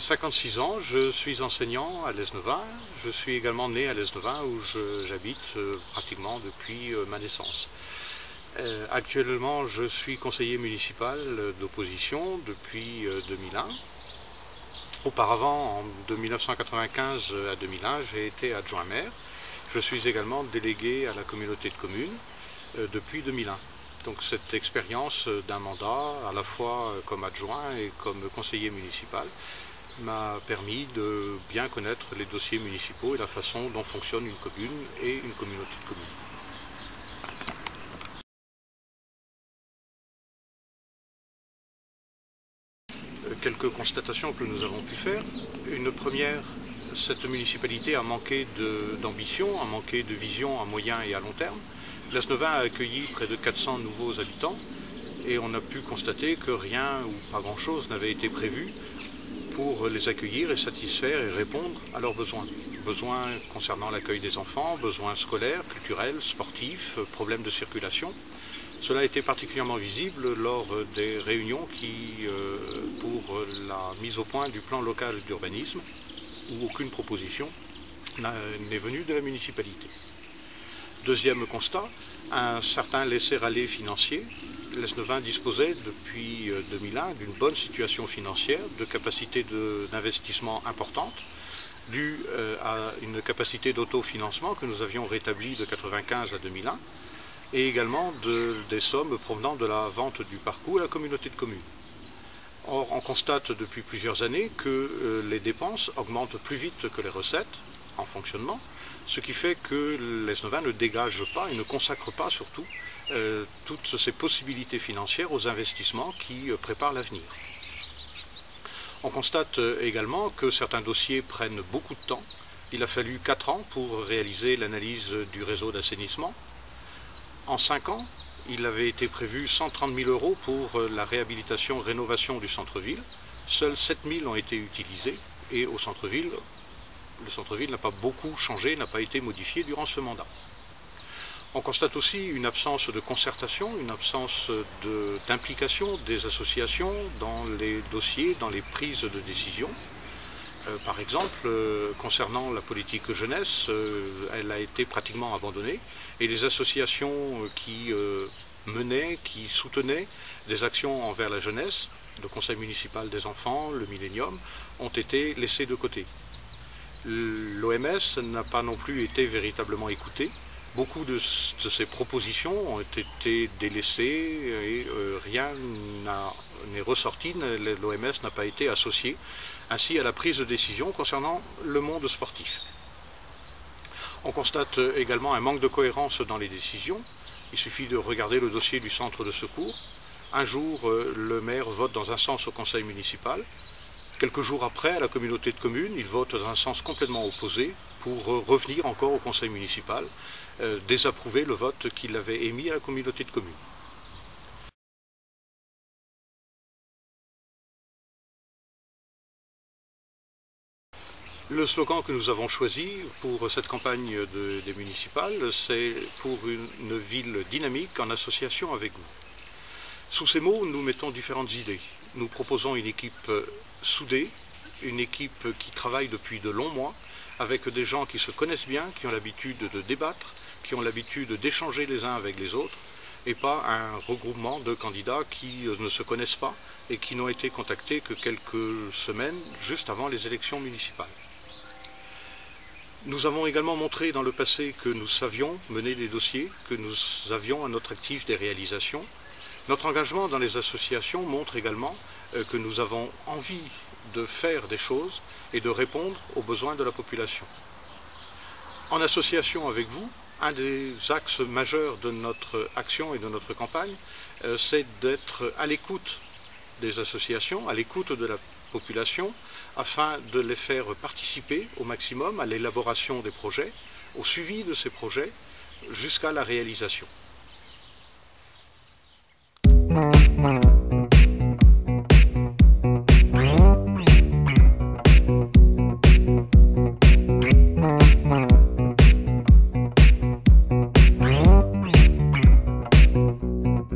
56 ans, je suis enseignant à Lesneven. Je suis également né à Lesneven où j'habite pratiquement depuis ma naissance. Actuellement, je suis conseiller municipal d'opposition depuis 2001. Auparavant, de 1995 à 2001, j'ai été adjoint maire. Je suis également délégué à la communauté de communes depuis 2001. Donc cette expérience d'un mandat, à la fois comme adjoint et comme conseiller municipal, m'a permis de bien connaître les dossiers municipaux et la façon dont fonctionne une commune et une communauté de communes. Quelques constatations que nous avons pu faire. Une première, cette municipalité a manqué d'ambition, a manqué de vision à moyen et à long terme. Lesneven a accueilli près de 400 nouveaux habitants et on a pu constater que rien ou pas grand-chose n'avait été prévu pour les accueillir et satisfaire et répondre à leurs besoins. Besoins concernant l'accueil des enfants, besoins scolaires, culturels, sportifs, problèmes de circulation. Cela a été particulièrement visible lors des réunions pour la mise au point du plan local d'urbanisme, où aucune proposition n'est venue de la municipalité. Deuxième constat, un certain laisser-aller financier. Lesneven disposait depuis 2001 d'une bonne situation financière, de capacités d'investissement importantes, due à une capacité d'autofinancement que nous avions rétablie de 1995 à 2001, et également des sommes provenant de la vente du parcours à la communauté de communes. Or, on constate depuis plusieurs années que les dépenses augmentent plus vite que les recettes en fonctionnement, ce qui fait que Lesneven ne dégage pas et ne consacre pas surtout toutes ces possibilités financières aux investissements qui préparent l'avenir. On constate également que certains dossiers prennent beaucoup de temps. Il a fallu 4 ans pour réaliser l'analyse du réseau d'assainissement. En 5 ans, il avait été prévu 130 000 € pour la réhabilitation-rénovation du centre-ville. Seuls 7 000 ont été utilisés et au centre-ville, le centre-ville n'a pas beaucoup changé, n'a pas été modifié durant ce mandat. On constate aussi une absence de concertation, une absence d'implication des associations dans les dossiers, dans les prises de décision. Par exemple, concernant la politique jeunesse, elle a été pratiquement abandonnée et les associations qui menaient, qui soutenaient des actions envers la jeunesse, le conseil municipal des enfants, le Millénium, ont été laissées de côté. L'OMS n'a pas non plus été véritablement écoutée. Beaucoup de ces propositions ont été délaissées et rien n'est ressorti, l'OMS n'a pas été associée ainsi à la prise de décision concernant le monde sportif. On constate également un manque de cohérence dans les décisions. Il suffit de regarder le dossier du centre de secours. Un jour, le maire vote dans un sens au conseil municipal. Quelques jours après, à la communauté de communes, il vote dans un sens complètement opposé pour revenir encore au conseil municipal, désapprouver le vote qu'il avait émis à la communauté de communes. Le slogan que nous avons choisi pour cette campagne des municipales, c'est pour une ville dynamique en association avec vous. Sous ces mots, nous mettons différentes idées. Nous proposons une équipe soudée, une équipe qui travaille depuis de longs mois, avec des gens qui se connaissent bien, qui ont l'habitude de débattre, qui ont l'habitude d'échanger les uns avec les autres, et pas un regroupement de candidats qui ne se connaissent pas et qui n'ont été contactés que quelques semaines juste avant les élections municipales. Nous avons également montré dans le passé que nous savions mener des dossiers, que nous avions à notre actif des réalisations. Notre engagement dans les associations montre également que nous avons envie de faire des choses et de répondre aux besoins de la population. En association avec vous, un des axes majeurs de notre action et de notre campagne, c'est d'être à l'écoute des associations, à l'écoute de la population, afin de les faire participer au maximum à l'élaboration des projets, au suivi de ces projets, jusqu'à la réalisation.